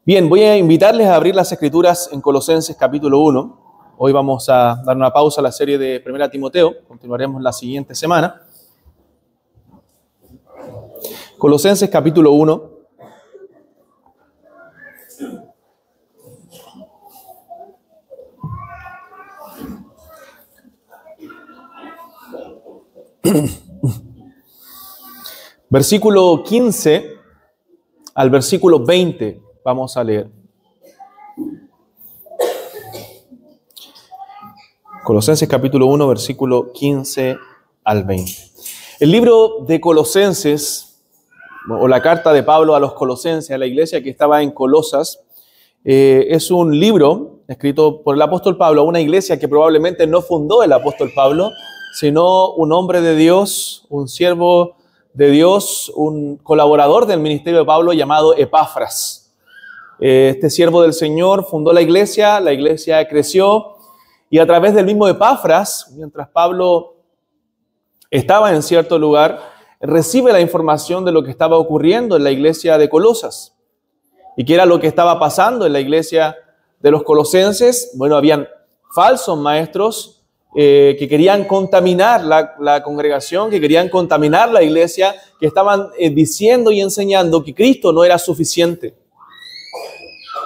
Bien, voy a invitarles a abrir las Escrituras en Colosenses capítulo 1. Hoy vamos a dar una pausa a la serie de 1 Timoteo. Continuaremos la siguiente semana. Colosenses capítulo 1. Versículo 15 al versículo 20 vamos a leer. Colosenses capítulo 1, versículo 15 al 20. El libro de Colosenses, o la carta de Pablo a los Colosenses, a la iglesia que estaba en Colosas, es un libro escrito por el apóstol Pablo a una iglesia que probablemente no fundó el apóstol Pablo, sino un hombre de Dios, un siervo de Dios, un colaborador del ministerio de Pablo llamado Epafras. Este siervo del Señor fundó la iglesia creció y a través del mismo Epafras, mientras Pablo estaba en cierto lugar, recibe la información de lo que estaba ocurriendo en la iglesia de Colosas. ¿Y qué era lo que estaba pasando en la iglesia de los colosenses? Bueno, habían falsos maestros que querían contaminar la congregación, que querían contaminar la iglesia, que estaban diciendo y enseñando que Cristo no era suficiente.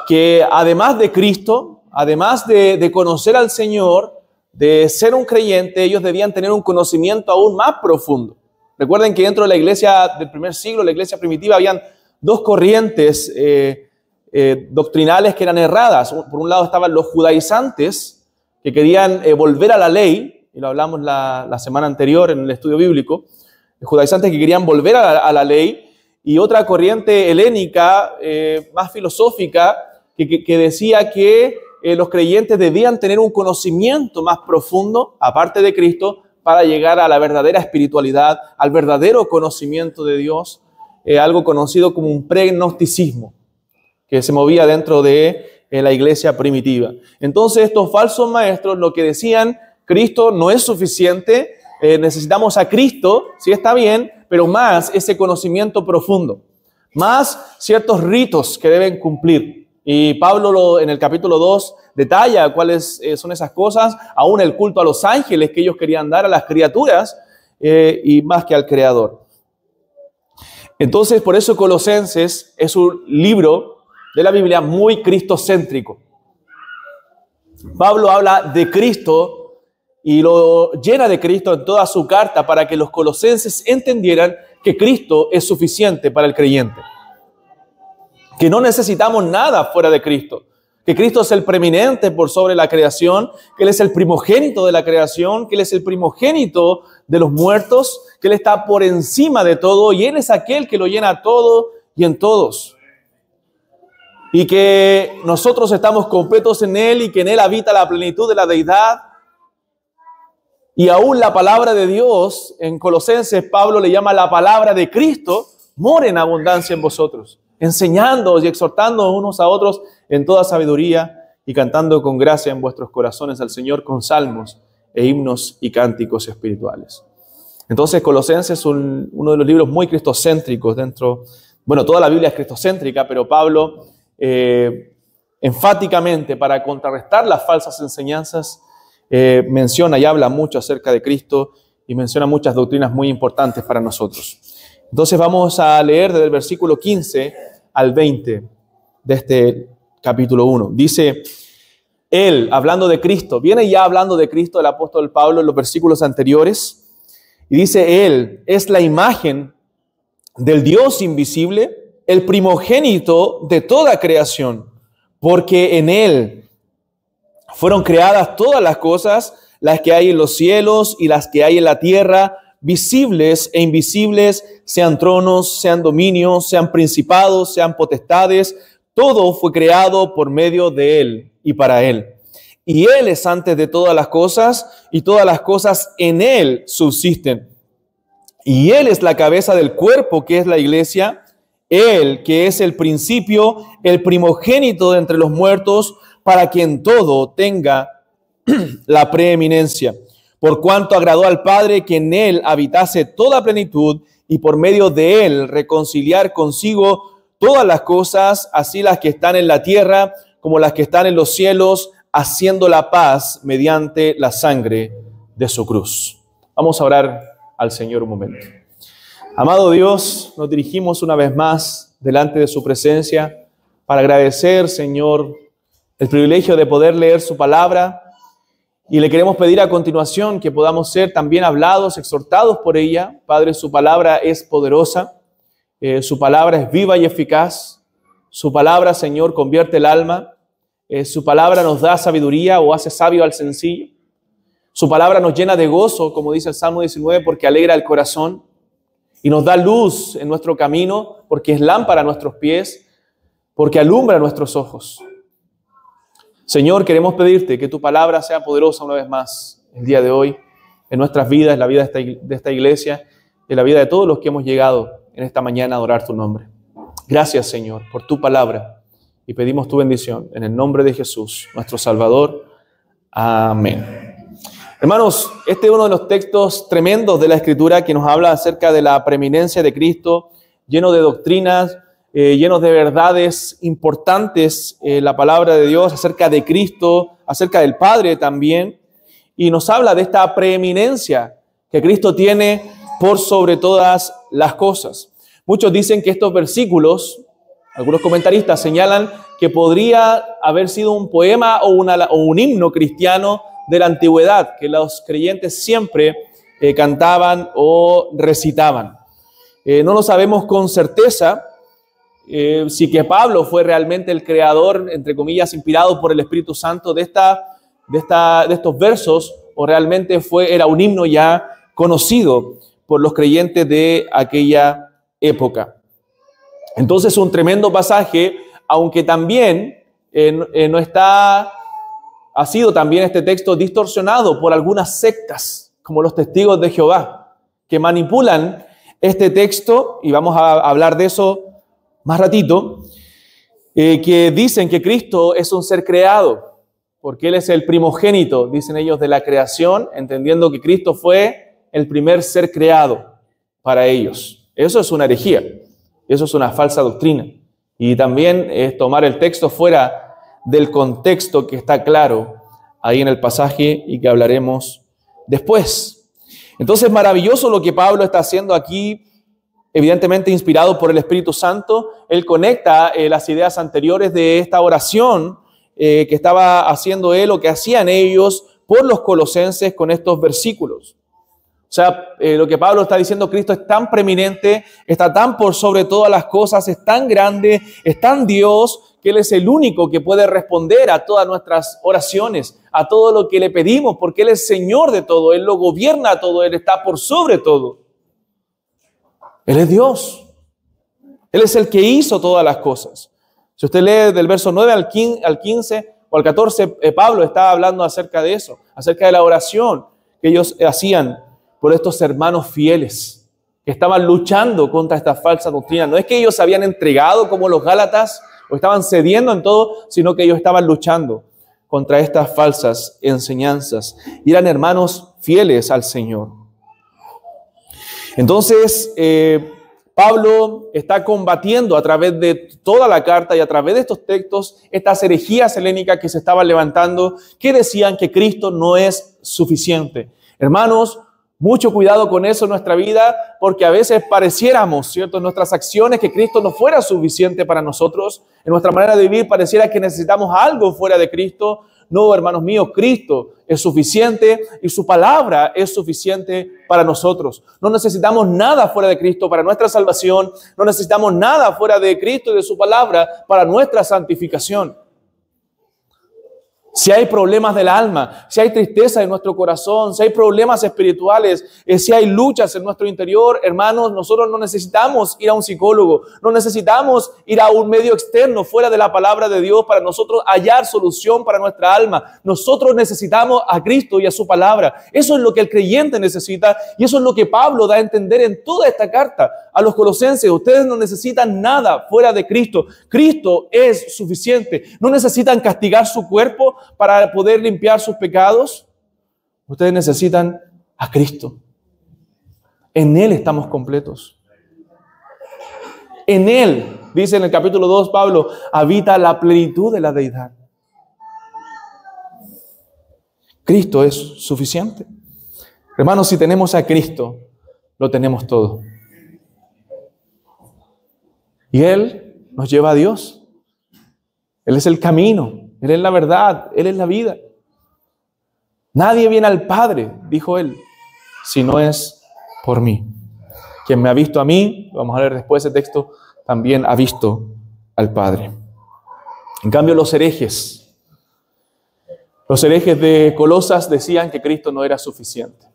Que además de Cristo, además de conocer al Señor, de ser un creyente, ellos debían tener un conocimiento aún más profundo. Recuerden que dentro de la iglesia del primer siglo, la iglesia primitiva, habían dos corrientes doctrinales que eran erradas. Por un lado estaban los judaizantes, que querían volver a la ley, y lo hablamos la semana anterior en el estudio bíblico, los judaizantes que querían volver a la ley, y otra corriente helénica, más filosófica, que decía que los creyentes debían tener un conocimiento más profundo, aparte de Cristo, para llegar a la verdadera espiritualidad, al verdadero conocimiento de Dios, algo conocido como un pregnosticismo, que se movía dentro de la iglesia primitiva. Entonces estos falsos maestros lo que decían, Cristo no es suficiente, necesitamos a Cristo, sí está bien, pero más ese conocimiento profundo, más ciertos ritos que deben cumplir. Y Pablo en el capítulo 2 detalla cuáles son esas cosas, aún el culto a los ángeles que ellos querían dar a las criaturas y más que al Creador. Entonces, por eso Colosenses es un libro de la Biblia muy cristocéntrico. Pablo habla de Cristo y lo llena de Cristo en toda su carta para que los colosenses entendieran que Cristo es suficiente para el creyente. Que no necesitamos nada fuera de Cristo. Que Cristo es el preeminente por sobre la creación, que Él es el primogénito de la creación, que Él es el primogénito de los muertos, que Él está por encima de todo y Él es aquel que lo llena todo y en todos. Y que nosotros estamos completos en Él y que en Él habita la plenitud de la deidad. Y aún la palabra de Dios, en Colosenses, Pablo le llama la palabra de Cristo, mora en abundancia en vosotros, enseñándoos y exhortándoos unos a otros en toda sabiduría y cantando con gracia en vuestros corazones al Señor con salmos e himnos y cánticos espirituales. Entonces, Colosenses es uno de los libros muy cristocéntricos toda la Biblia es cristocéntrica, pero Pablo enfáticamente para contrarrestar las falsas enseñanzas menciona y habla mucho acerca de Cristo y menciona muchas doctrinas muy importantes para nosotros. Entonces vamos a leer desde el versículo 15 al 20 de este capítulo 1. Dice, Él, hablando de Cristo, viene ya hablando de Cristo el apóstol Pablo en los versículos anteriores, y dice, Él es la imagen del Dios invisible, el primogénito de toda creación, porque en Él fueron creadas todas las cosas, las que hay en los cielos y las que hay en la tierra, visibles e invisibles, sean tronos, sean dominios, sean principados, sean potestades, todo fue creado por medio de Él y para Él. Y Él es antes de todas las cosas, y todas las cosas en Él subsisten. Y Él es la cabeza del cuerpo, que es la iglesia, Él que es el principio, el primogénito de entre los muertos, para que en todo tenga la preeminencia. Por cuanto agradó al Padre que en Él habitase toda plenitud, y por medio de Él reconciliar consigo todas las cosas, así las que están en la tierra como las que están en los cielos, haciendo la paz mediante la sangre de su cruz. Vamos a orar al Señor un momento. Amado Dios, nos dirigimos una vez más delante de su presencia para agradecer, Señor, el privilegio de poder leer su palabra, y le queremos pedir a continuación que podamos ser también hablados, exhortados por ella. Padre, su palabra es poderosa, su palabra es viva y eficaz, su palabra, Señor, convierte el alma, su palabra nos da sabiduría o hace sabio al sencillo, su palabra nos llena de gozo, como dice el Salmo 19, porque alegra el corazón, y nos da luz en nuestro camino, porque es lámpara a nuestros pies, porque alumbra nuestros ojos. Señor, queremos pedirte que tu palabra sea poderosa una vez más el día de hoy, en nuestras vidas, en la vida de esta iglesia, en la vida de todos los que hemos llegado en esta mañana a adorar tu nombre. Gracias, Señor, por tu palabra, y pedimos tu bendición en el nombre de Jesús, nuestro Salvador. Amén. Hermanos, este es uno de los textos tremendos de la Escritura que nos habla acerca de la preeminencia de Cristo, lleno de doctrinas, llenos de verdades importantes, la palabra de Dios acerca de Cristo, acerca del Padre también, y nos habla de esta preeminencia que Cristo tiene por sobre todas las cosas. Muchos dicen que estos versículos, algunos comentaristas señalan que podría haber sido un poema o un himno cristiano de la antigüedad, que los creyentes siempre cantaban o recitaban. No lo sabemos con certeza, si que Pablo fue realmente el creador, entre comillas, inspirado por el Espíritu Santo de estos versos, o realmente era un himno ya conocido por los creyentes de aquella época. Entonces, un tremendo pasaje, aunque también ha sido también este texto distorsionado por algunas sectas, como los Testigos de Jehová, que manipulan este texto, y vamos a hablar de eso más ratito, que dicen que Cristo es un ser creado, porque Él es el primogénito, dicen ellos, de la creación, entendiendo que Cristo fue el primer ser creado para ellos. Eso es una herejía, eso es una falsa doctrina. Y también es tomar el texto fuera del contexto que está claro ahí en el pasaje y que hablaremos después. Entonces, maravilloso lo que Pablo está haciendo aquí, evidentemente inspirado por el Espíritu Santo. Él conecta las ideas anteriores de esta oración que estaba haciendo él o que hacían ellos por los colosenses con estos versículos. O sea, lo que Pablo está diciendo, Cristo es tan preeminente, está tan por sobre todas las cosas, es tan grande, es tan Dios, que Él es el único que puede responder a todas nuestras oraciones, a todo lo que le pedimos, porque Él es Señor de todo, Él lo gobierna todo, Él está por sobre todo. Él es Dios. Él es el que hizo todas las cosas. Si usted lee del verso 9 al 15 o al 14, Pablo está hablando acerca de eso, acerca de la oración que ellos hacían por estos hermanos fieles que estaban luchando contra esta falsa doctrina. No es que ellos se habían entregado como los Gálatas o estaban cediendo en todo, sino que ellos estaban luchando contra estas falsas enseñanzas y eran hermanos fieles al Señor. Entonces, Pablo está combatiendo a través de toda la carta y a través de estos textos estas herejías helénicas que se estaban levantando, que decían que Cristo no es suficiente. Hermanos, mucho cuidado con eso en nuestra vida, porque a veces pareciéramos, ¿cierto?, en nuestras acciones que Cristo no fuera suficiente para nosotros. En nuestra manera de vivir pareciera que necesitamos algo fuera de Cristo. No, hermanos míos, Cristo es suficiente y su palabra es suficiente para nosotros. No necesitamos nada fuera de Cristo para nuestra salvación. No necesitamos nada fuera de Cristo y de su palabra para nuestra santificación. Si hay problemas del alma, si hay tristeza en nuestro corazón, si hay problemas espirituales, si hay luchas en nuestro interior, hermanos, nosotros no necesitamos ir a un psicólogo, no necesitamos ir a un medio externo fuera de la palabra de Dios para nosotros hallar solución para nuestra alma. Nosotros necesitamos a Cristo y a su palabra. Eso es lo que el creyente necesita y eso es lo que Pablo da a entender en toda esta carta a los colosenses. Ustedes no necesitan nada fuera de Cristo. Cristo es suficiente. No necesitan castigar su cuerpo para poder limpiar sus pecados. Ustedes necesitan a Cristo. En Él estamos completos. En Él, dice en el capítulo 2 Pablo, habita la plenitud de la deidad. Cristo es suficiente. Hermanos, si tenemos a Cristo, lo tenemos todo. Y Él nos lleva a Dios. Él es el camino, Él es la verdad, Él es la vida. Nadie viene al Padre, dijo Él, si no es por mí. Quien me ha visto a mí, vamos a leer después ese texto, también ha visto al Padre. En cambio, los herejes de Colosas decían que Cristo no era suficiente.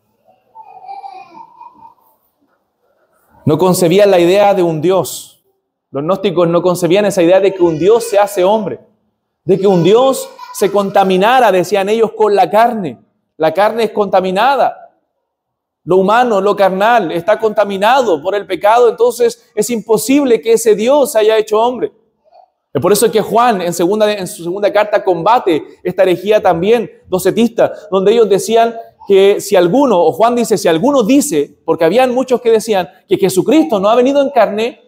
No concebían la idea de un Dios. Los gnósticos no concebían esa idea de que un Dios se hace hombre, de que un Dios se contaminara, decían ellos, con la carne. La carne es contaminada. Lo humano, lo carnal, está contaminado por el pecado, entonces es imposible que ese Dios se haya hecho hombre. Es por eso que Juan en su segunda carta combate esta herejía también docetista, donde ellos decían que si alguno, o Juan dice, si alguno dice, porque habían muchos que decían que Jesucristo no ha venido en carne,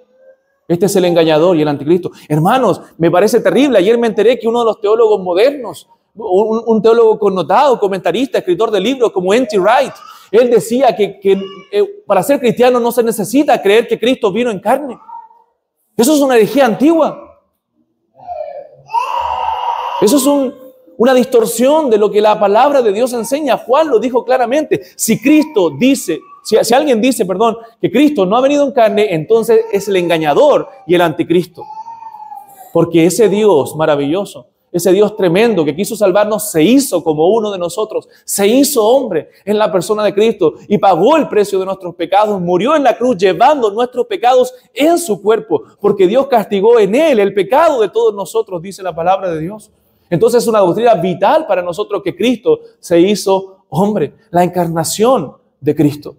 este es el engañador y el anticristo. Hermanos, me parece terrible. Ayer me enteré que uno de los teólogos modernos, un teólogo connotado, comentarista, escritor de libros como N.T. Wright, él decía que para ser cristiano no se necesita creer que Cristo vino en carne. Eso es una herejía antigua. Eso es una distorsión de lo que la palabra de Dios enseña. Juan lo dijo claramente. Si alguien dice, que Cristo no ha venido en carne, entonces es el engañador y el anticristo. Porque ese Dios maravilloso, ese Dios tremendo que quiso salvarnos, se hizo como uno de nosotros, se hizo hombre en la persona de Cristo y pagó el precio de nuestros pecados, murió en la cruz llevando nuestros pecados en su cuerpo, porque Dios castigó en Él el pecado de todos nosotros, dice la palabra de Dios. Entonces es una doctrina vital para nosotros que Cristo se hizo hombre, la encarnación de Cristo.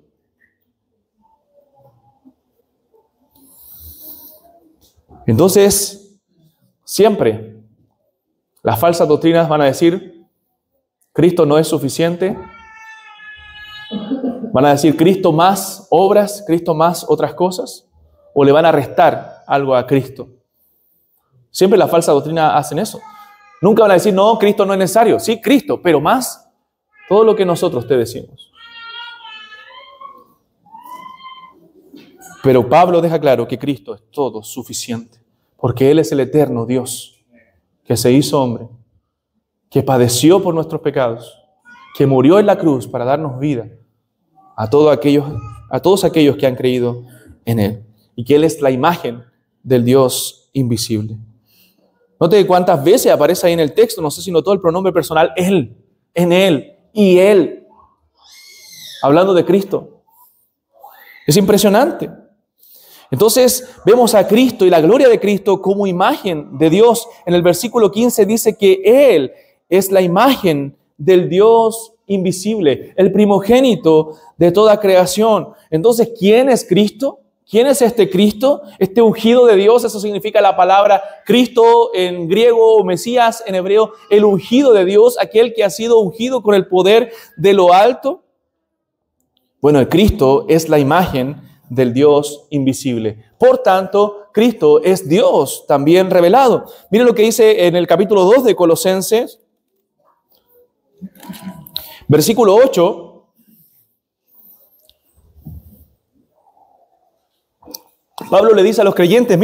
Entonces, siempre las falsas doctrinas van a decir, Cristo no es suficiente. Van a decir, Cristo más obras, Cristo más otras cosas, o le van a restar algo a Cristo. Siempre las falsas doctrinas hacen eso. Nunca van a decir, no, Cristo no es necesario. Sí, Cristo, pero más todo lo que nosotros te decimos. Pero Pablo deja claro que Cristo es todo suficiente, porque Él es el eterno Dios, que se hizo hombre, que padeció por nuestros pecados, que murió en la cruz para darnos vida a todos aquellos que han creído en Él, y que Él es la imagen del Dios invisible. Note cuántas veces aparece ahí en el texto, no sé si notó el pronombre personal, Él, en Él y Él, hablando de Cristo. Es impresionante. Entonces vemos a Cristo y la gloria de Cristo como imagen de Dios. En el versículo 15 dice que Él es la imagen del Dios invisible, el primogénito de toda creación. Entonces, ¿quién es Cristo? ¿Quién es este Cristo? Este ungido de Dios, eso significa la palabra Cristo en griego o Mesías en hebreo, el ungido de Dios, aquel que ha sido ungido con el poder de lo alto. Bueno, el Cristo es la imagen del Dios invisible. Por tanto, Cristo es Dios también revelado. Miren lo que dice en el capítulo 2 de Colosenses, versículo 8. Pablo le dice a los creyentes,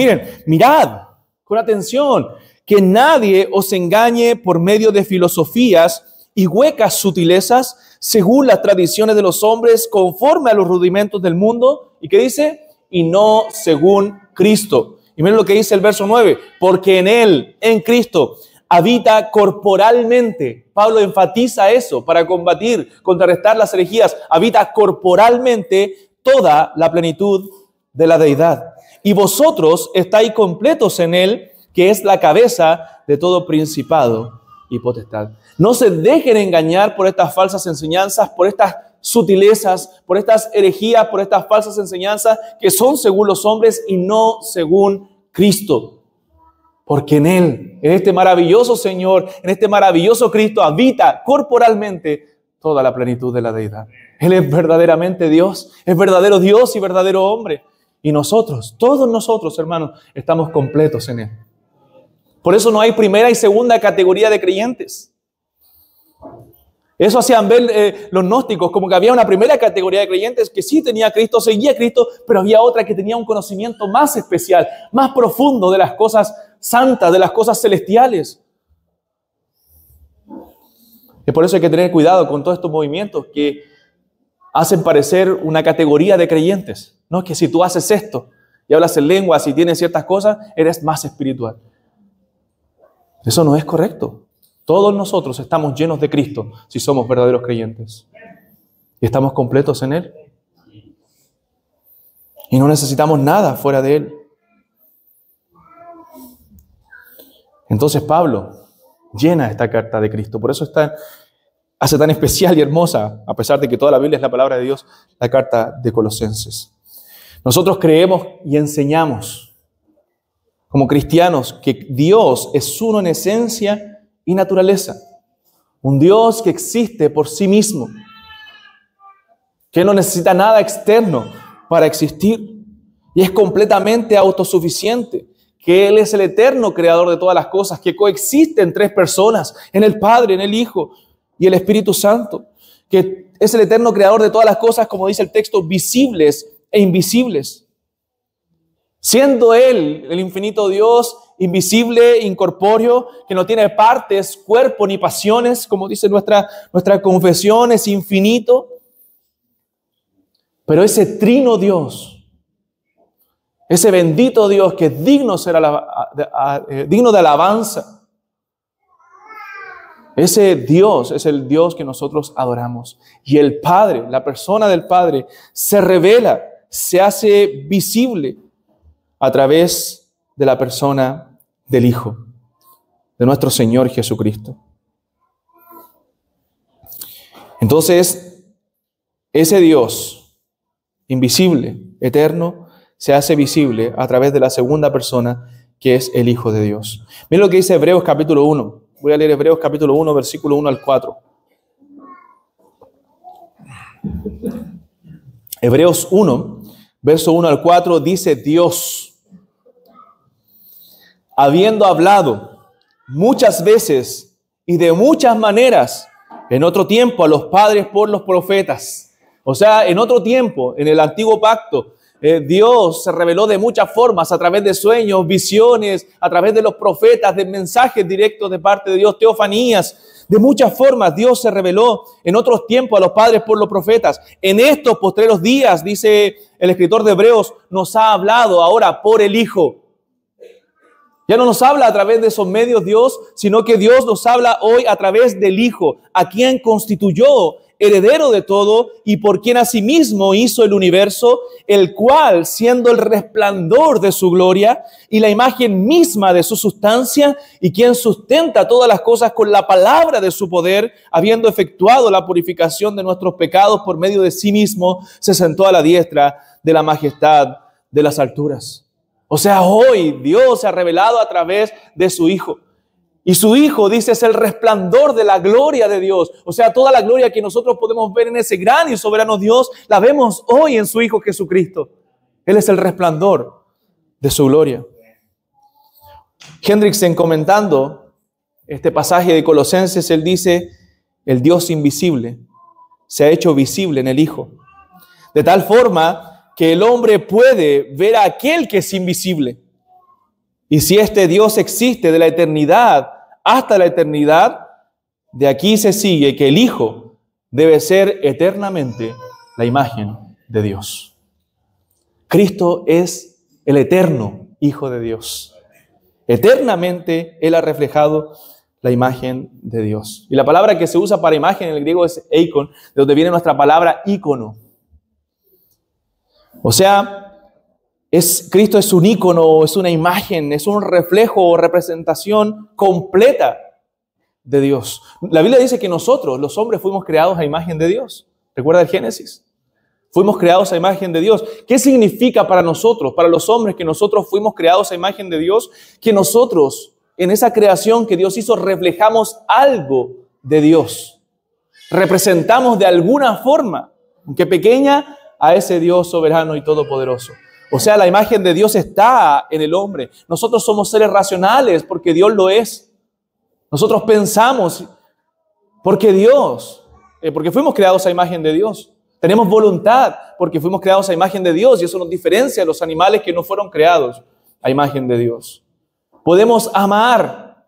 mirad con atención, que nadie os engañe por medio de filosofías y huecas sutilezas, según las tradiciones de los hombres, conforme a los rudimentos del mundo. ¿Y qué dice? Y no según Cristo. Y miren lo que dice el verso 9. Porque en Él, en Cristo, habita corporalmente. Pablo enfatiza eso para contrarrestar las herejías. Habita corporalmente toda la plenitud de la deidad. Y vosotros estáis completos en Él, que es la cabeza de todo principado y potestad. No se dejen engañar por estas falsas enseñanzas, por estas sutilezas, por estas herejías, por estas falsas enseñanzas que son según los hombres y no según Cristo. Porque en Él, en este maravilloso Señor, en este maravilloso Cristo, habita corporalmente toda la plenitud de la deidad. Él es verdaderamente Dios, es verdadero Dios y verdadero hombre. Y nosotros, todos nosotros, hermanos, estamos completos en Él. Por eso no hay primera y segunda categoría de creyentes. Eso hacían ver los gnósticos, como que había una primera categoría de creyentes que sí tenía a Cristo, seguía a Cristo, pero había otra que tenía un conocimiento más especial, más profundo de las cosas santas, de las cosas celestiales. Y por eso hay que tener cuidado con todos estos movimientos que hacen parecer una categoría de creyentes. No es que si tú haces esto y hablas en lenguas y tienes ciertas cosas, eres más espiritual. Eso no es correcto. Todos nosotros estamos llenos de Cristo si somos verdaderos creyentes. Y estamos completos en Él. Y no necesitamos nada fuera de Él. Entonces Pablo llena esta carta de Cristo. Por eso hace tan especial y hermosa, a pesar de que toda la Biblia es la palabra de Dios, la carta de Colosenses. Nosotros creemos y enseñamos como cristianos que Dios es uno en esencia y naturaleza. Un Dios que existe por sí mismo, que no necesita nada externo para existir y es completamente autosuficiente, que Él es el eterno creador de todas las cosas, que coexiste en tres personas, en el Padre, en el Hijo y el Espíritu Santo, que es el eterno creador de todas las cosas, como dice el texto, visibles e invisibles. Siendo Él el infinito Dios, invisible, incorpóreo, que no tiene partes, cuerpo ni pasiones, como dice nuestra confesión, es infinito. Pero ese trino Dios, ese bendito Dios que es digno de alabanza, ese Dios es el Dios que nosotros adoramos. Y el Padre, la persona del Padre, se revela, se hace visible a través de la persona del Hijo, de nuestro Señor Jesucristo. Entonces, ese Dios invisible, eterno, se hace visible a través de la segunda persona, que es el Hijo de Dios. Miren lo que dice Hebreos capítulo 1. Voy a leer Hebreos capítulo 1, versículo 1 al 4. Hebreos 1, verso 1 al 4, dice Dios, habiendo hablado muchas veces y de muchas maneras en otro tiempo a los padres por los profetas. O sea, en otro tiempo, en el antiguo pacto, Dios se reveló de muchas formas, a través de sueños, visiones, a través de los profetas, de mensajes directos de parte de Dios, teofanías. De muchas formas Dios se reveló en otros tiempos a los padres por los profetas. En estos postreros días, dice el escritor de Hebreos, nos ha hablado ahora por el Hijo. Ya no nos habla a través de esos medios Dios, sino que Dios nos habla hoy a través del Hijo, a quien constituyó heredero de todo y por quien asimismo hizo el universo, el cual, siendo el resplandor de su gloria y la imagen misma de su sustancia, y quien sustenta todas las cosas con la palabra de su poder, habiendo efectuado la purificación de nuestros pecados por medio de sí mismo, se sentó a la diestra de la majestad de las alturas. O sea, hoy Dios se ha revelado a través de su Hijo. Y su Hijo, dice, es el resplandor de la gloria de Dios. O sea, toda la gloria que nosotros podemos ver en ese gran y soberano Dios, la vemos hoy en su Hijo Jesucristo. Él es el resplandor de su gloria. Hendrickson, comentando este pasaje de Colosenses, él dice, el Dios invisible se ha hecho visible en el Hijo. De tal forma que el hombre puede ver a aquel que es invisible. Y si este Dios existe de la eternidad hasta la eternidad, de aquí se sigue que el Hijo debe ser eternamente la imagen de Dios. Cristo es el eterno Hijo de Dios. Eternamente Él ha reflejado la imagen de Dios. Y la palabra que se usa para imagen en el griego es eikon, de donde viene nuestra palabra ícono. O sea, Cristo es un ícono, es una imagen, es un reflejo o representación completa de Dios. La Biblia dice que nosotros, los hombres, fuimos creados a imagen de Dios. ¿Recuerda el Génesis? Fuimos creados a imagen de Dios. ¿Qué significa para nosotros, para los hombres, que nosotros fuimos creados a imagen de Dios? Que nosotros, en esa creación que Dios hizo, reflejamos algo de Dios. Representamos de alguna forma, aunque pequeña, a ese Dios soberano y todopoderoso. O sea, la imagen de Dios está en el hombre. Nosotros somos seres racionales porque Dios lo es. Nosotros pensamos porque porque fuimos creados a imagen de Dios. Tenemos voluntad porque fuimos creados a imagen de Dios y eso nos diferencia de los animales que no fueron creados a imagen de Dios. Podemos amar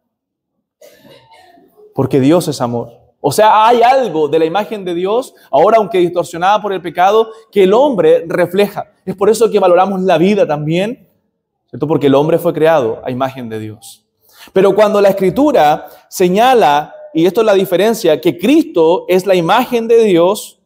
porque Dios es amor. O sea, hay algo de la imagen de Dios, ahora aunque distorsionada por el pecado, que el hombre refleja. Es por eso que valoramos la vida también, ¿cierto? Porque el hombre fue creado a imagen de Dios. Pero cuando la Escritura señala, y esto es la diferencia, que Cristo es la imagen de Dios,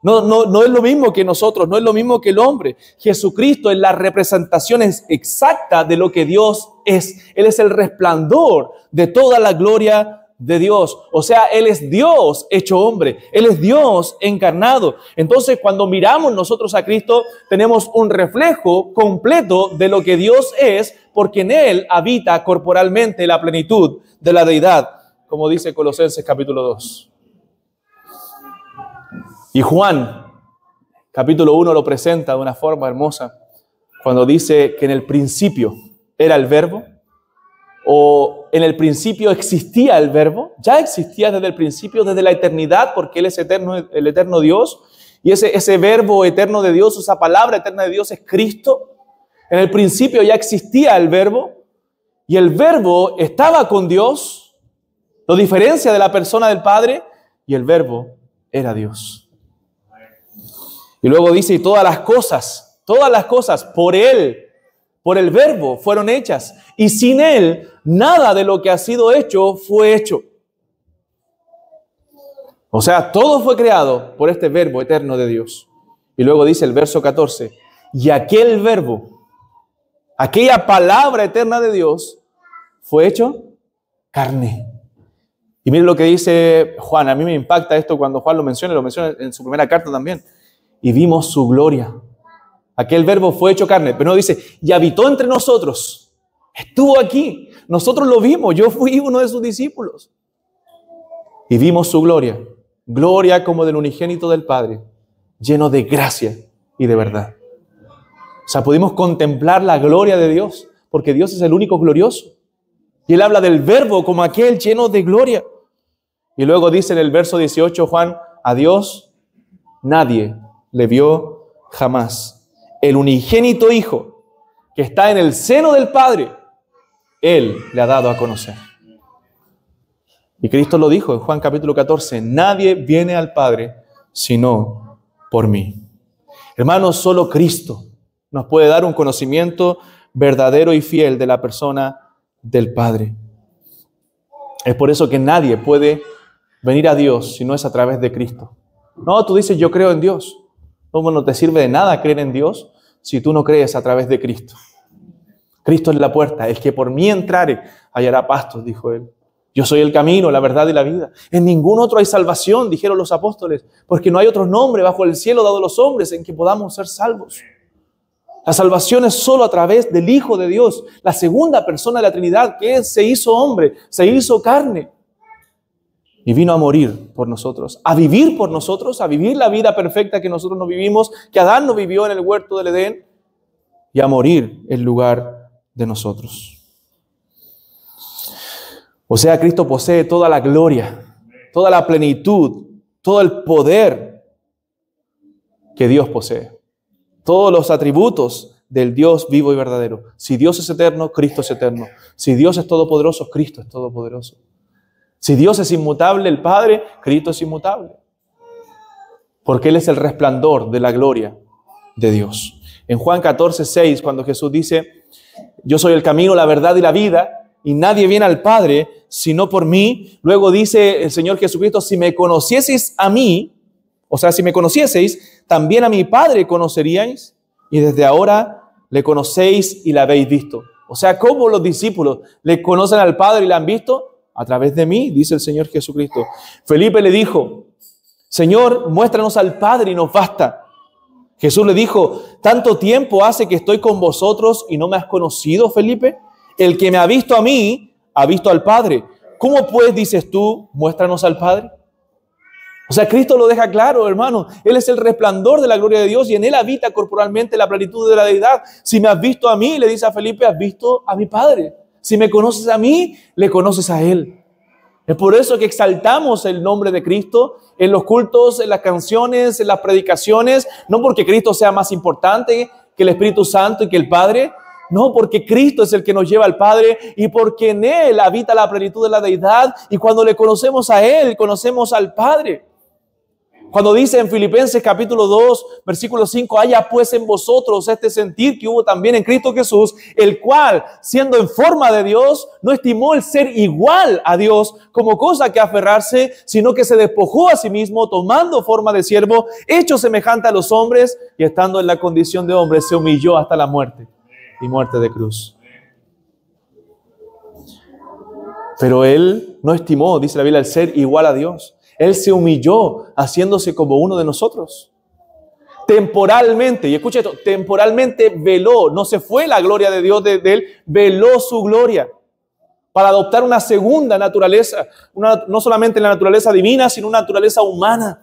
no es lo mismo que nosotros, no es lo mismo que el hombre. Jesucristo es la representación exacta de lo que Dios es. Él es el resplandor de toda la gloria de Dios. O sea, Él es Dios hecho hombre. Él es Dios encarnado. Entonces, cuando miramos nosotros a Cristo, tenemos un reflejo completo de lo que Dios es, porque en Él habita corporalmente la plenitud de la deidad, como dice Colosenses capítulo 2. Y Juan, capítulo 1, lo presenta de una forma hermosa, cuando dice que en el principio era el Verbo, o en el principio existía el Verbo, ya existía desde el principio, desde la eternidad, porque Él es eterno, el eterno Dios, y ese Verbo eterno de Dios, esa palabra eterna de Dios es Cristo. En el principio ya existía el Verbo, y el Verbo estaba con Dios, lo diferencia de la persona del Padre, y el Verbo era Dios. Y luego dice, y todas las cosas por Él, por el Verbo fueron hechas, y sin Él nada de lo que ha sido hecho fue hecho. O sea, todo fue creado por este Verbo eterno de Dios. Y luego dice el verso 14, y aquel Verbo, aquella palabra eterna de Dios, fue hecho carne. Y miren lo que dice Juan, a mí me impacta esto cuando Juan lo menciona en su primera carta también. Y vimos su gloria. Aquel Verbo fue hecho carne, pero no dice, y habitó entre nosotros. Estuvo aquí. Nosotros lo vimos. Yo fui uno de sus discípulos. Y vimos su gloria. Gloria como del unigénito del Padre, lleno de gracia y de verdad. O sea, pudimos contemplar la gloria de Dios, porque Dios es el único glorioso. Y Él habla del Verbo como aquel lleno de gloria. Y luego dice en el verso 18, Juan, a Dios nadie le vio jamás. El unigénito Hijo que está en el seno del Padre, Él le ha dado a conocer. Y Cristo lo dijo en Juan capítulo 14, nadie viene al Padre sino por mí. Hermanos, solo Cristo nos puede dar un conocimiento verdadero y fiel de la persona del Padre. Es por eso que nadie puede venir a Dios si no es a través de Cristo. No, tú dices yo creo en Dios. No te sirve de nada creer en Dios si tú no crees a través de Cristo. Cristo es la puerta. El que por mí entrare hallará pastos, dijo Él. Yo soy el camino, la verdad y la vida. En ningún otro hay salvación, dijeron los apóstoles, porque no hay otro nombre bajo el cielo dado a los hombres en que podamos ser salvos. La salvación es solo a través del Hijo de Dios, la segunda persona de la Trinidad, que se hizo hombre, se hizo carne. Y vino a morir por nosotros, a vivir por nosotros, a vivir la vida perfecta que nosotros no vivimos, que Adán no vivió en el huerto del Edén, y a morir en lugar de nosotros. O sea, Cristo posee toda la gloria, toda la plenitud, todo el poder que Dios posee. Todos los atributos del Dios vivo y verdadero. Si Dios es eterno, Cristo es eterno. Si Dios es todopoderoso, Cristo es todopoderoso. Si Dios es inmutable, el Padre, Cristo es inmutable. Porque Él es el resplandor de la gloria de Dios. En Juan 14:6, cuando Jesús dice, yo soy el camino, la verdad y la vida, y nadie viene al Padre sino por mí. Luego dice el Señor Jesucristo, si me conocieseis a mí, o sea, si me conocieseis, también a mi Padre conoceríais, y desde ahora le conocéis y la habéis visto. O sea, ¿cómo los discípulos le conocen al Padre y la han visto? A través de mí, dice el Señor Jesucristo. Felipe le dijo, Señor, muéstranos al Padre y nos basta. Jesús le dijo, ¿tanto tiempo hace que estoy con vosotros y no me has conocido, Felipe? El que me ha visto a mí, ha visto al Padre. ¿Cómo pues dices tú, muéstranos al Padre? O sea, Cristo lo deja claro, hermano. Él es el resplandor de la gloria de Dios y en Él habita corporalmente la plenitud de la deidad. Si me has visto a mí, le dice a Felipe, has visto a mi Padre. Si me conoces a mí, le conoces a Él. Es por eso que exaltamos el nombre de Cristo en los cultos, en las canciones, en las predicaciones. No porque Cristo sea más importante que el Espíritu Santo y que el Padre. No, porque Cristo es el que nos lleva al Padre y porque en Él habita la plenitud de la deidad. Y cuando le conocemos a Él, conocemos al Padre. Cuando dice en Filipenses capítulo 2, versículo 5, haya pues en vosotros este sentir que hubo también en Cristo Jesús, el cual, siendo en forma de Dios, no estimó el ser igual a Dios como cosa que aferrarse, sino que se despojó a sí mismo, tomando forma de siervo, hecho semejante a los hombres, y estando en la condición de hombre, se humilló hasta la muerte, y muerte de cruz. Pero Él no estimó, dice la Biblia, el ser igual a Dios. Él se humilló haciéndose como uno de nosotros. Temporalmente, y escucha esto, temporalmente veló, no se fue la gloria de Dios de Él, veló su gloria para adoptar una segunda naturaleza, no solamente la naturaleza divina, sino una naturaleza humana.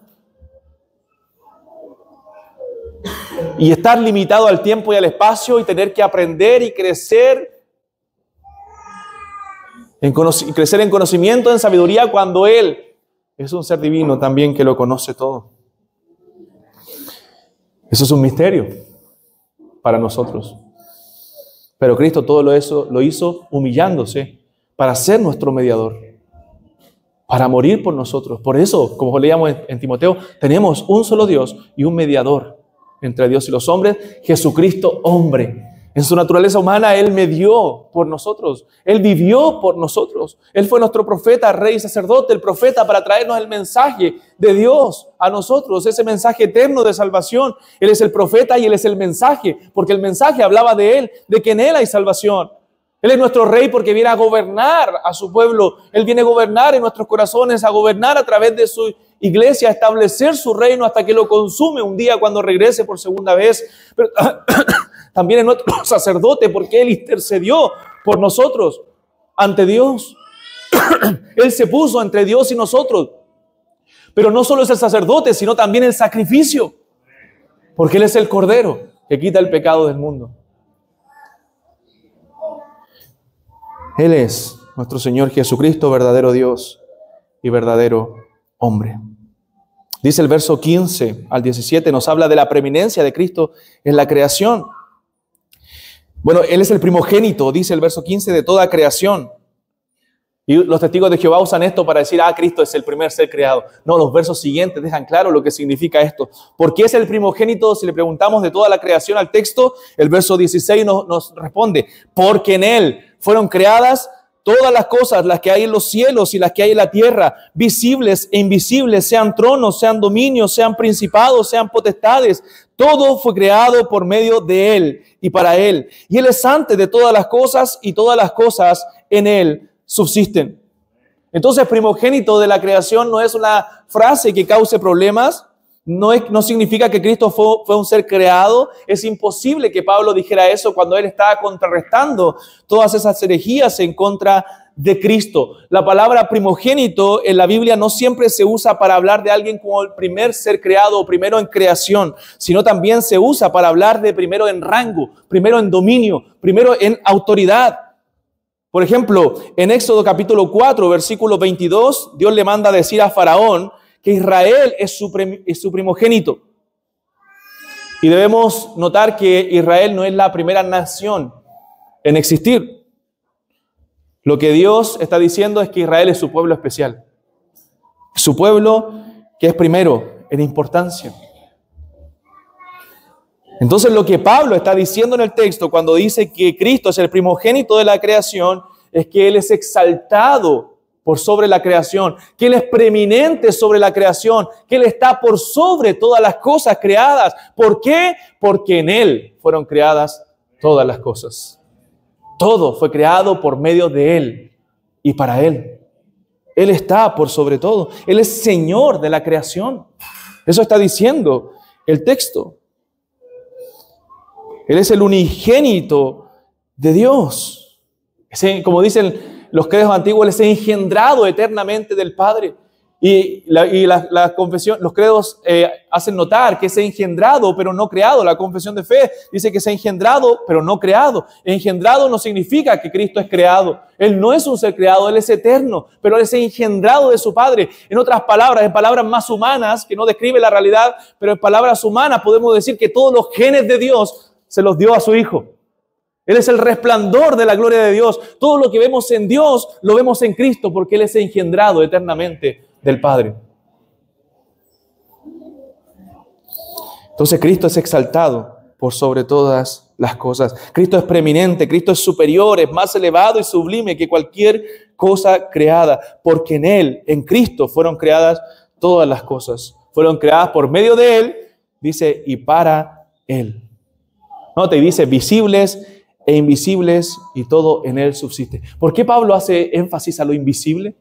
Y estar limitado al tiempo y al espacio y tener que aprender y crecer en conocimiento, en sabiduría, cuando Él es un ser divino también que lo conoce todo. Eso es un misterio para nosotros. Pero Cristo todo eso lo hizo humillándose para ser nuestro mediador, para morir por nosotros. Por eso, como leíamos en Timoteo, tenemos un solo Dios y un mediador entre Dios y los hombres, Jesucristo hombre. En su naturaleza humana, Él medió por nosotros. Él vivió por nosotros. Él fue nuestro profeta, rey y sacerdote, el profeta para traernos el mensaje de Dios a nosotros, ese mensaje eterno de salvación. Él es el profeta y Él es el mensaje, porque el mensaje hablaba de Él, de que en Él hay salvación. Él es nuestro rey porque viene a gobernar a su pueblo. Él viene a gobernar en nuestros corazones, a gobernar a través de su iglesia, a establecer su reino hasta que lo consume un día cuando regrese por segunda vez. Pero también es nuestro sacerdote porque Él intercedió por nosotros ante Dios. Él se puso entre Dios y nosotros. Pero no solo es el sacerdote, sino también el sacrificio. Porque Él es el Cordero que quita el pecado del mundo. Él es nuestro Señor Jesucristo, verdadero Dios y verdadero hombre. Dice el verso 15 al 17, nos habla de la preeminencia de Cristo en la creación. Bueno, Él es el primogénito, dice el verso 15, de toda creación. Y los testigos de Jehová usan esto para decir, Cristo es el primer ser creado. No, los versos siguientes dejan claro lo que significa esto. ¿Por qué es el primogénito? Si le preguntamos de toda la creación al texto, el verso 16 nos responde, porque en Él fueron creadas todas las cosas, las que hay en los cielos y las que hay en la tierra, visibles e invisibles, sean tronos, sean dominios, sean principados, sean potestades. Todo fue creado por medio de Él y para Él. Y Él es antes de todas las cosas y todas las cosas en Él subsisten. Entonces, primogénito de la creación no es una frase que cause problemas. No significa que Cristo fue un ser creado. Es imposible que Pablo dijera eso cuando él estaba contrarrestando todas esas herejías en contra de Cristo. La palabra primogénito en la Biblia no siempre se usa para hablar de alguien como el primer ser creado o primero en creación, sino también se usa para hablar de primero en rango, primero en dominio, primero en autoridad. Por ejemplo, en Éxodo capítulo 4, versículo 22, Dios le manda a decir a Faraón que Israel es su primogénito. Y debemos notar que Israel no es la primera nación en existir. Lo que Dios está diciendo es que Israel es su pueblo especial. Su pueblo que es primero en importancia. Entonces lo que Pablo está diciendo en el texto cuando dice que Cristo es el primogénito de la creación es que Él es exaltado por sobre la creación, que Él es preeminente sobre la creación, que Él está por sobre todas las cosas creadas. ¿Por qué? Porque en Él fueron creadas todas las cosas. Todo fue creado por medio de Él y para Él. Él está por sobre todo. Él es Señor de la creación. Eso está diciendo el texto. Él es el unigénito de Dios. Como dicen los credos antiguos, Él es engendrado eternamente del Padre. La confesión, los credos hacen notar que es engendrado, pero no creado. La confesión de fe dice que es engendrado, pero no creado. Engendrado no significa que Cristo es creado. Él no es un ser creado, Él es eterno, pero Él es engendrado de su Padre. En otras palabras, en palabras más humanas, que no describe la realidad, pero en palabras humanas podemos decir que todos los genes de Dios se los dio a su Hijo. Él es el resplandor de la gloria de Dios. Todo lo que vemos en Dios, lo vemos en Cristo, porque Él es engendrado eternamente del Padre. Entonces Cristo es exaltado por sobre todas las cosas. Cristo es preeminente, Cristo es superior, es más elevado y sublime que cualquier cosa creada, porque en Él, en Cristo, fueron creadas todas las cosas. Fueron creadas por medio de Él, dice, y para Él. Note, dice, visibles e invisibles, y todo en Él subsiste. ¿Por qué Pablo hace énfasis a lo invisible?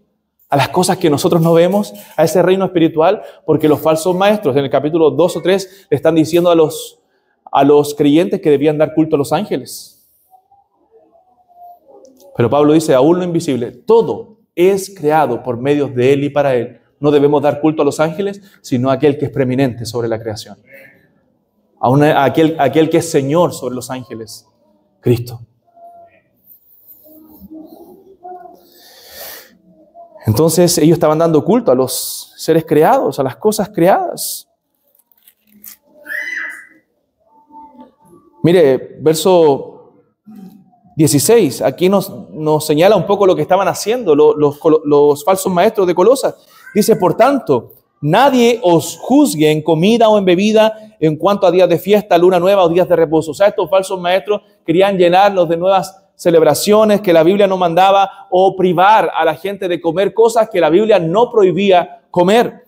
A las cosas que nosotros no vemos, a ese reino espiritual, porque los falsos maestros, en el capítulo 2 o 3, le están diciendo a los creyentes que debían dar culto a los ángeles. Pero Pablo dice, aún lo invisible, todo es creado por medio de Él y para Él. No debemos dar culto a los ángeles, sino a aquel que es preeminente sobre la creación. A aquel que es Señor sobre los ángeles, Cristo. Entonces ellos estaban dando culto a los seres creados, a las cosas creadas. Mire, verso 16, aquí nos señala un poco lo que estaban haciendo los falsos maestros de Colosas. Dice, por tanto, nadie os juzgue en comida o en bebida en cuanto a días de fiesta, luna nueva o días de reposo. O sea, estos falsos maestros querían llenarlos de nuevas celebraciones que la Biblia no mandaba, o privar a la gente de comer cosas que la Biblia no prohibía comer.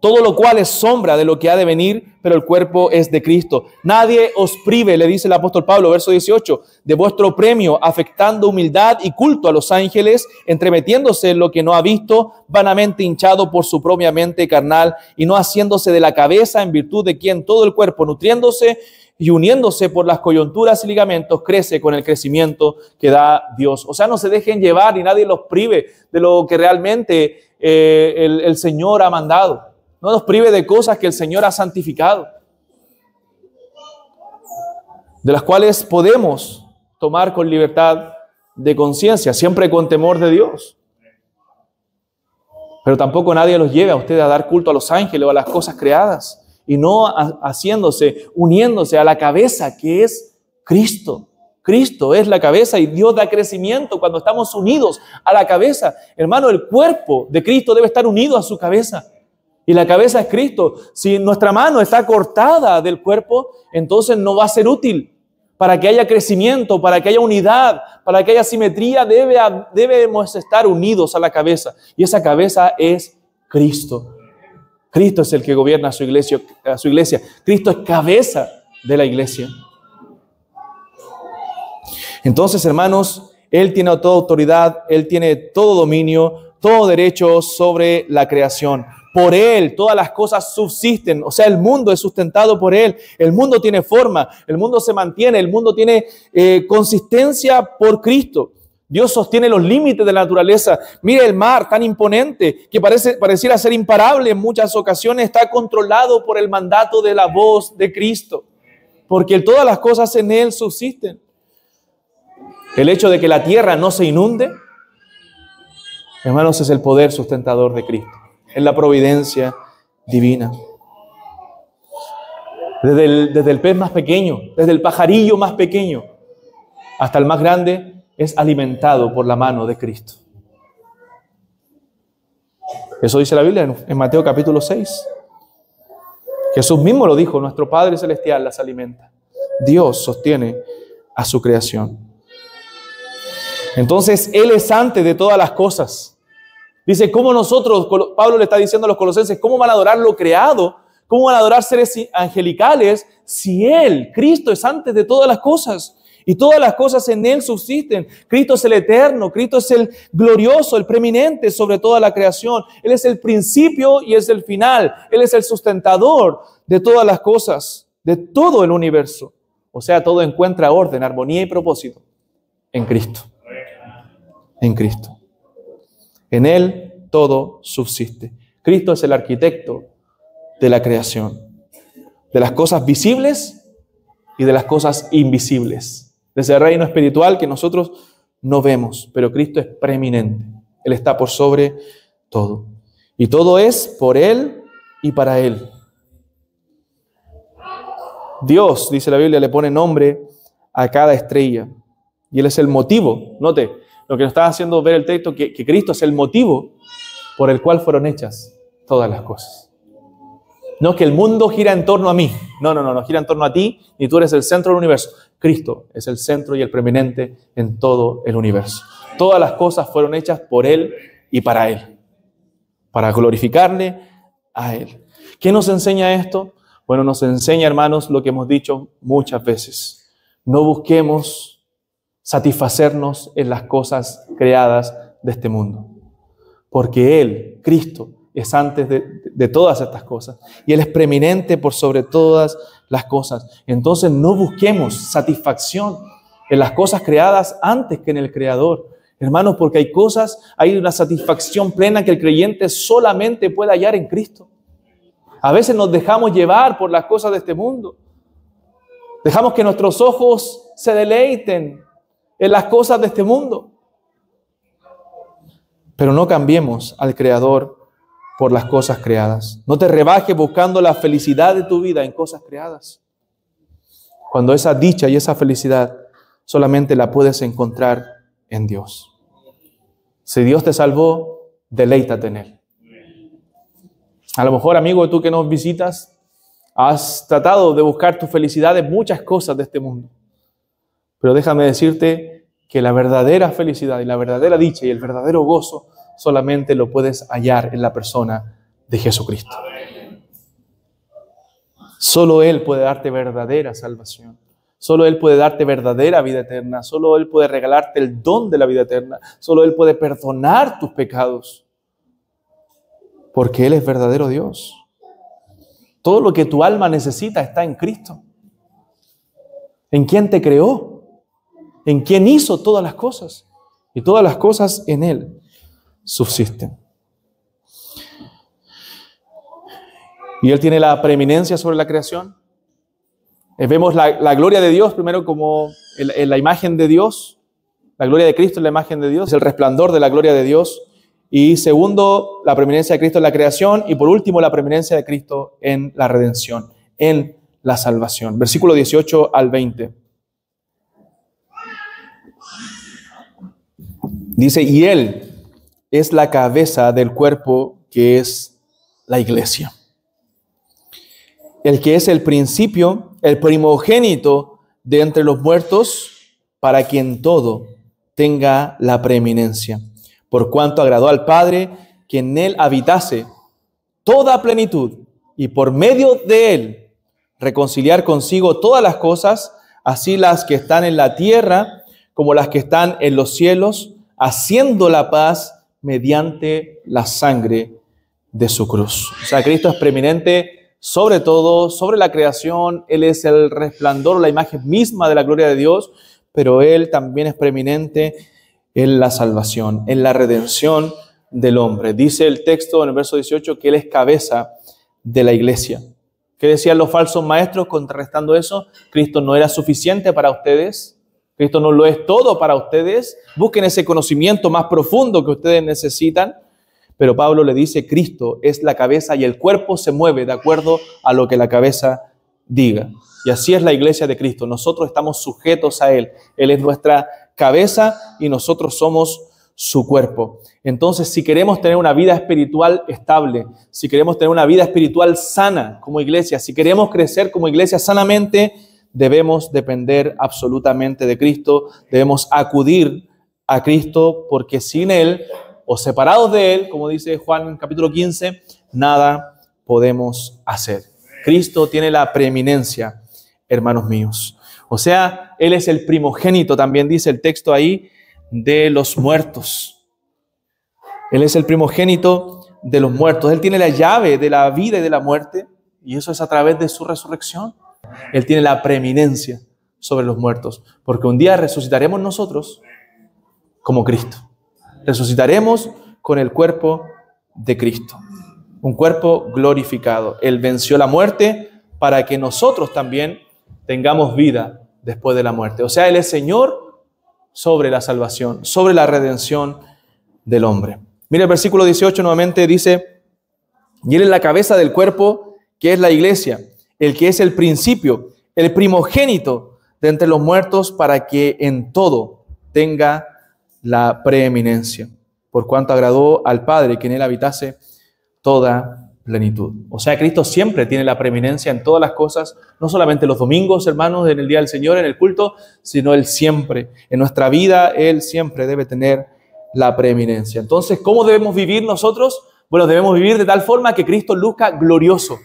Todo lo cual es sombra de lo que ha de venir, pero el cuerpo es de Cristo. Nadie os prive, le dice el apóstol Pablo, verso 18, de vuestro premio, afectando humildad y culto a los ángeles, entremetiéndose en lo que no ha visto, vanamente hinchado por su propia mente carnal, y no haciéndose de la cabeza, en virtud de quien todo el cuerpo, nutriéndose y uniéndose por las coyunturas y ligamentos, crece con el crecimiento que da Dios. O sea, no se dejen llevar y nadie los prive de lo que realmente el Señor ha mandado. No nos prive de cosas que el Señor ha santificado, de las cuales podemos tomar con libertad de conciencia, siempre con temor de Dios. Pero tampoco nadie los lleve a usted a dar culto a los ángeles o a las cosas creadas, y no uniéndose a la cabeza que es Cristo. Cristo es la cabeza y Dios da crecimiento cuando estamos unidos a la cabeza. Hermano, el cuerpo de Cristo debe estar unido a su cabeza. Y la cabeza es Cristo. Si nuestra mano está cortada del cuerpo, entonces no va a ser útil. Para que haya crecimiento, para que haya unidad, para que haya simetría, debemos estar unidos a la cabeza. Y esa cabeza es Cristo. Cristo es el que gobierna a su iglesia. Cristo es cabeza de la iglesia. Entonces, hermanos, Él tiene toda autoridad, Él tiene todo dominio, todo derecho sobre la creación. Por Él todas las cosas subsisten, o sea, el mundo es sustentado por Él, el mundo tiene forma, el mundo se mantiene, el mundo tiene consistencia por Cristo. Dios sostiene los límites de la naturaleza. Mire el mar tan imponente que pareciera ser imparable en muchas ocasiones, está controlado por el mandato de la voz de Cristo, porque todas las cosas en Él subsisten. El hecho de que la tierra no se inunde, hermanos, es el poder sustentador de Cristo. Es la providencia divina. Desde el pez más pequeño, desde el pajarillo más pequeño, hasta el más grande, es alimentado por la mano de Cristo. Eso dice la Biblia en Mateo capítulo 6. Jesús mismo lo dijo, nuestro Padre Celestial las alimenta. Dios sostiene a su creación. Entonces, Él es antes de todas las cosas. Dice, ¿cómo nosotros, Pablo le está diciendo a los colosenses, cómo van a adorar lo creado? ¿Cómo van a adorar seres angelicales si Él, Cristo, es antes de todas las cosas? Y todas las cosas en Él subsisten. Cristo es el eterno, Cristo es el glorioso, el preeminente sobre toda la creación. Él es el principio y es el final. Él es el sustentador de todas las cosas, de todo el universo. O sea, todo encuentra orden, armonía y propósito en Cristo. En Cristo. En Él todo subsiste. Cristo es el arquitecto de la creación, de las cosas visibles y de las cosas invisibles, de ese reino espiritual que nosotros no vemos, pero Cristo es preeminente. Él está por sobre todo. Y todo es por Él y para Él. Dios, dice la Biblia, le pone nombre a cada estrella. Y Él es el motivo. Note, lo que nos está haciendo ver el texto, que Cristo es el motivo por el cual fueron hechas todas las cosas. No que el mundo gira en torno a mí. No gira en torno a ti, ni tú eres el centro del universo. Cristo es el centro y el preeminente en todo el universo. Todas las cosas fueron hechas por Él y para Él, para glorificarle a Él. ¿Qué nos enseña esto? Bueno, nos enseña, hermanos, lo que hemos dicho muchas veces. No busquemos satisfacernos en las cosas creadas de este mundo, porque Él, Cristo, es antes de todas estas cosas, y Él es preeminente por sobre todas las cosas. Entonces no busquemos satisfacción en las cosas creadas antes que en el Creador, hermanos, porque hay una satisfacción plena que el creyente solamente puede hallar en Cristo. A veces nos dejamos llevar por las cosas de este mundo, dejamos que nuestros ojos se deleiten en las cosas de este mundo, pero no cambiemos al Creador por las cosas creadas. No te rebajes buscando la felicidad de tu vida en cosas creadas, cuando esa dicha y esa felicidad solamente la puedes encontrar en Dios. Si Dios te salvó, deleítate en Él. A lo mejor, amigo, tú que nos visitas, has tratado de buscar tu felicidad en muchas cosas de este mundo, pero déjame decirte que la verdadera felicidad y la verdadera dicha y el verdadero gozo solamente lo puedes hallar en la persona de Jesucristo. Solo Él puede darte verdadera salvación. Solo Él puede darte verdadera vida eterna. Solo Él puede regalarte el don de la vida eterna. Solo Él puede perdonar tus pecados. Porque Él es verdadero Dios. Todo lo que tu alma necesita está en Cristo. ¿En quién te creó? ¿En quién hizo todas las cosas? Y todas las cosas en Él subsisten. Y Él tiene la preeminencia sobre la creación. Vemos la gloria de Dios primero como en la imagen de Dios. La gloria de Cristo en la imagen de Dios, el resplandor de la gloria de Dios. Y segundo, la preeminencia de Cristo en la creación. Y por último, la preeminencia de Cristo en la redención, en la salvación. Versículo 18 al 20. Dice, y Él es la cabeza del cuerpo que es la iglesia. El que es el principio, el primogénito de entre los muertos, para que en todo tenga la preeminencia. Por cuanto agradó al Padre que en Él habitase toda plenitud, y por medio de Él reconciliar consigo todas las cosas, así las que están en la tierra como las que están en los cielos, haciendo la paz mediante la sangre de su cruz. O sea, Cristo es preeminente sobre todo, sobre la creación. Él es el resplandor, la imagen misma de la gloria de Dios, pero Él también es preeminente en la salvación, en la redención del hombre. Dice el texto en el verso 18 que Él es cabeza de la iglesia. ¿Qué decían los falsos maestros contrarrestando eso? Cristo no era suficiente para ustedes. Cristo no lo es todo para ustedes. Busquen ese conocimiento más profundo que ustedes necesitan. Pero Pablo le dice, Cristo es la cabeza y el cuerpo se mueve de acuerdo a lo que la cabeza diga. Y así es la iglesia de Cristo. Nosotros estamos sujetos a Él. Él es nuestra cabeza y nosotros somos su cuerpo. Entonces, si queremos tener una vida espiritual estable, si queremos tener una vida espiritual sana como iglesia, si queremos crecer como iglesia sanamente, debemos depender absolutamente de Cristo. Debemos acudir a Cristo, porque sin Él o separados de Él, como dice Juan en capítulo 15, nada podemos hacer. Cristo tiene la preeminencia, hermanos míos. O sea, Él es el primogénito, también dice el texto ahí, de los muertos. Él es el primogénito de los muertos. Él tiene la llave de la vida y de la muerte, y eso es a través de su resurrección. Él tiene la preeminencia sobre los muertos, porque un día resucitaremos nosotros como Cristo. Resucitaremos con el cuerpo de Cristo. Un cuerpo glorificado. Él venció la muerte para que nosotros también tengamos vida después de la muerte. O sea, Él es Señor sobre la salvación, sobre la redención del hombre. Mire el versículo 18 nuevamente dice, y Él es la cabeza del cuerpo, que es la iglesia, el que es el principio, el primogénito de entre los muertos, para que en todo tenga la preeminencia, por cuanto agradó al Padre que en Él habitase toda plenitud. O sea, Cristo siempre tiene la preeminencia en todas las cosas, no solamente los domingos, hermanos, en el día del Señor, en el culto, sino Él siempre, en nuestra vida, Él siempre debe tener la preeminencia. Entonces, ¿cómo debemos vivir nosotros? Bueno, debemos vivir de tal forma que Cristo luzca glorioso.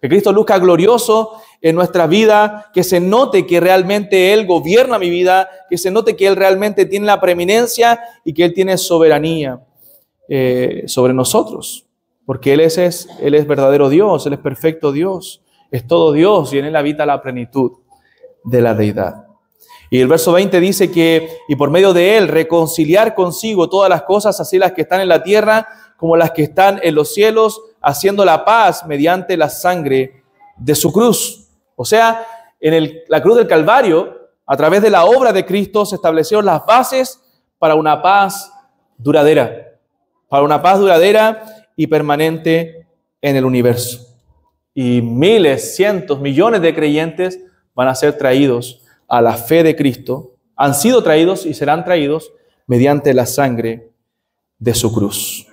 Que Cristo luzca glorioso en nuestra vida, que se note que realmente Él gobierna mi vida, que se note que Él realmente tiene la preeminencia y que Él tiene soberanía sobre nosotros. Porque Él es verdadero Dios, Él es perfecto Dios, es todo Dios y en Él habita la plenitud de la deidad. Y el verso 20 dice que, y por medio de Él, reconciliar consigo todas las cosas, así las que están en la tierra como las que están en los cielos, haciendo la paz mediante la sangre de su cruz. O sea, en la cruz del Calvario, a través de la obra de Cristo, se establecieron las bases para una paz duradera. Para una paz duradera y permanente en el universo. Y miles, cientos, millones de creyentes van a ser traídos a la fe de Cristo, han sido traídos y serán traídos mediante la sangre de su cruz.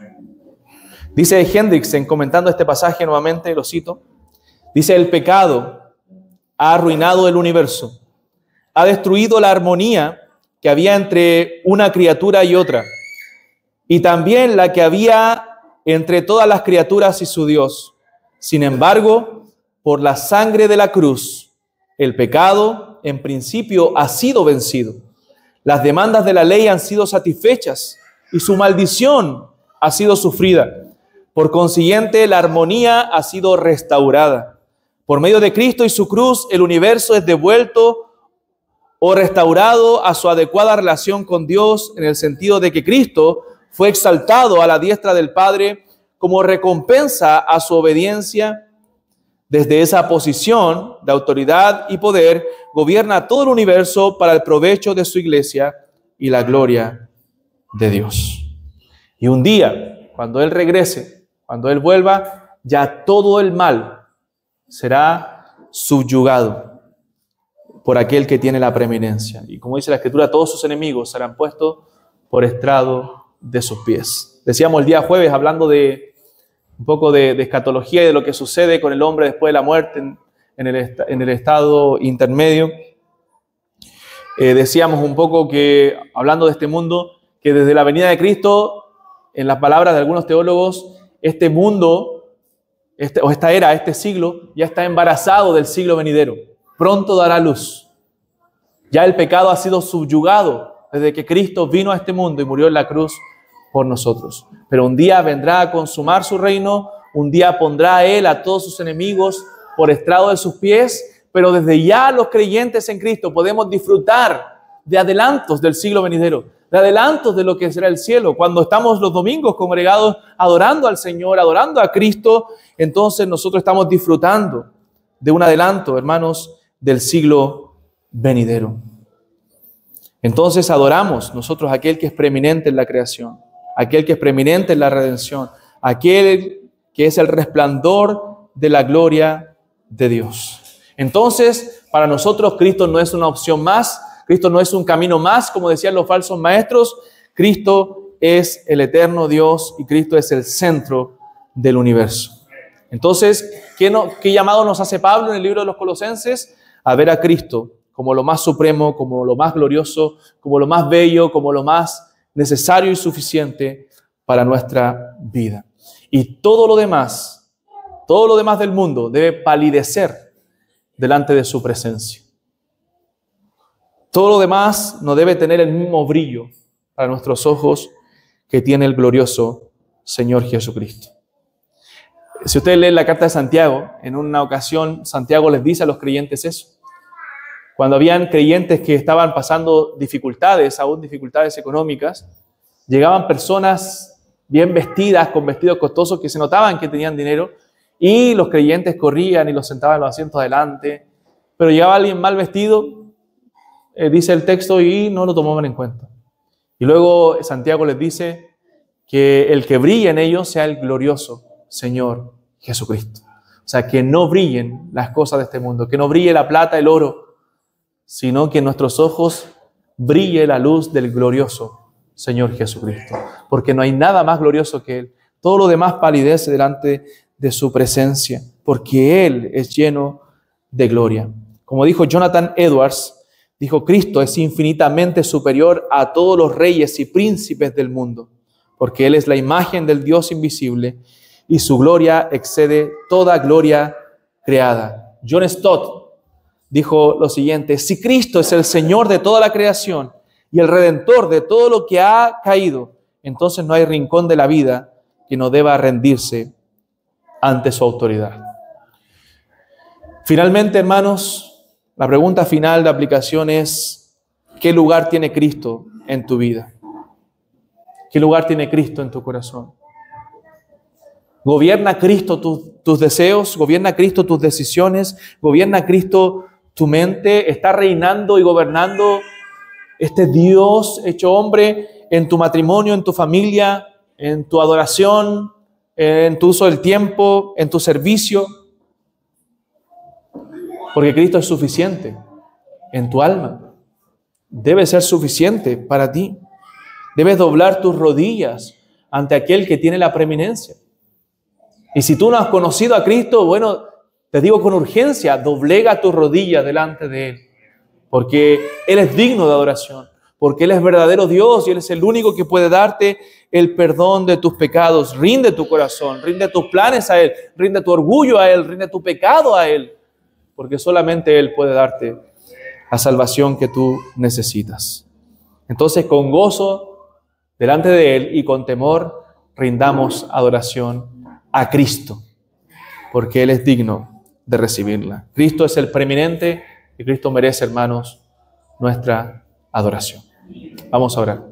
Dice Hendrickson, comentando este pasaje nuevamente, lo cito, dice, el pecado ha arruinado el universo, ha destruido la armonía que había entre una criatura y otra, y también la que había entre todas las criaturas y su Dios. Sin embargo, por la sangre de la cruz, el pecado en principio ha sido vencido. Las demandas de la ley han sido satisfechas y su maldición ha sido sufrida. Por consiguiente, la armonía ha sido restaurada. Por medio de Cristo y su cruz, el universo es devuelto o restaurado a su adecuada relación con Dios, en el sentido de que Cristo fue exaltado a la diestra del Padre como recompensa a su obediencia. Desde esa posición de autoridad y poder, gobierna todo el universo para el provecho de su iglesia y la gloria de Dios. Y un día, cuando Él regrese, cuando Él vuelva, ya todo el mal será subyugado por aquel que tiene la preeminencia. Y como dice la Escritura, todos sus enemigos serán puestos por estrado de sus pies. Decíamos el día jueves, hablando de un poco de escatología y de lo que sucede con el hombre después de la muerte en el estado intermedio. Decíamos un poco que, hablando de este mundo, que desde la venida de Cristo, en las palabras de algunos teólogos, este mundo, esta era, este siglo, ya está embarazado del siglo venidero. Pronto dará luz. Ya el pecado ha sido subyugado desde que Cristo vino a este mundo y murió en la cruz por nosotros. Pero un día vendrá a consumar su reino, un día pondrá a Él a todos sus enemigos por estrado de sus pies, pero desde ya los creyentes en Cristo podemos disfrutar de adelantos del siglo venidero, de adelantos de lo que será el cielo. Cuando estamos los domingos congregados adorando al Señor, adorando a Cristo, entonces nosotros estamos disfrutando de un adelanto, hermanos, del siglo venidero. Entonces adoramos nosotros a aquel que es preeminente en la creación, aquel que es preeminente en la redención, aquel que es el resplandor de la gloria de Dios. Entonces, para nosotros Cristo no es una opción más, Cristo no es un camino más, como decían los falsos maestros. Cristo es el eterno Dios y Cristo es el centro del universo. Entonces, ¿qué llamado nos hace Pablo en el libro de los Colosenses? A ver a Cristo como lo más supremo, como lo más glorioso, como lo más bello, como lo más necesario y suficiente para nuestra vida. Y todo lo demás del mundo debe palidecer delante de su presencia. Todo lo demás no debe tener el mismo brillo para nuestros ojos que tiene el glorioso Señor Jesucristo. Si ustedes leen la carta de Santiago, en una ocasión Santiago les dice a los creyentes eso. Cuando habían creyentes que estaban pasando dificultades, aún dificultades económicas, llegaban personas bien vestidas, con vestidos costosos que se notaban que tenían dinero, y los creyentes corrían y los sentaban en los asientos adelante, pero llegaba alguien mal vestido, dice el texto, y no lo tomaban en cuenta. Y luego Santiago les dice que el que brille en ellos sea el glorioso Señor Jesucristo. O sea, que no brillen las cosas de este mundo, que no brille la plata, el oro, sino que en nuestros ojos brille la luz del glorioso Señor Jesucristo. Porque no hay nada más glorioso que Él. Todo lo demás palidece delante de su presencia, porque Él es lleno de gloria. Como dijo Jonathan Edwards, dijo: Cristo es infinitamente superior a todos los reyes y príncipes del mundo, porque Él es la imagen del Dios invisible y su gloria excede toda gloria creada. John Stott dijo lo siguiente: si Cristo es el Señor de toda la creación y el Redentor de todo lo que ha caído, entonces no hay rincón de la vida que no deba rendirse ante su autoridad. Finalmente, hermanos, la pregunta final de aplicación es: ¿qué lugar tiene Cristo en tu vida? ¿Qué lugar tiene Cristo en tu corazón? ¿Gobierna Cristo tus deseos? ¿Gobierna Cristo tus decisiones? ¿Gobierna Cristo tu mente? ¿Está reinando y gobernando este Dios hecho hombre en tu matrimonio, en tu familia, en tu adoración, en tu uso del tiempo, en tu servicio? Porque Cristo es suficiente en tu alma. Debe ser suficiente para ti. Debes doblar tus rodillas ante aquel que tiene la preeminencia. Y si tú no has conocido a Cristo, bueno, te digo con urgencia, doblega tus rodillas delante de Él. Porque Él es digno de adoración. Porque Él es verdadero Dios y Él es el único que puede darte el perdón de tus pecados. Rinde tu corazón, rinde tus planes a Él, rinde tu orgullo a Él, rinde tu pecado a Él. Porque solamente Él puede darte la salvación que tú necesitas. Entonces, con gozo delante de Él y con temor, rindamos adoración a Cristo, porque Él es digno de recibirla. Cristo es el preeminente y Cristo merece, hermanos, nuestra adoración. Vamos a orar.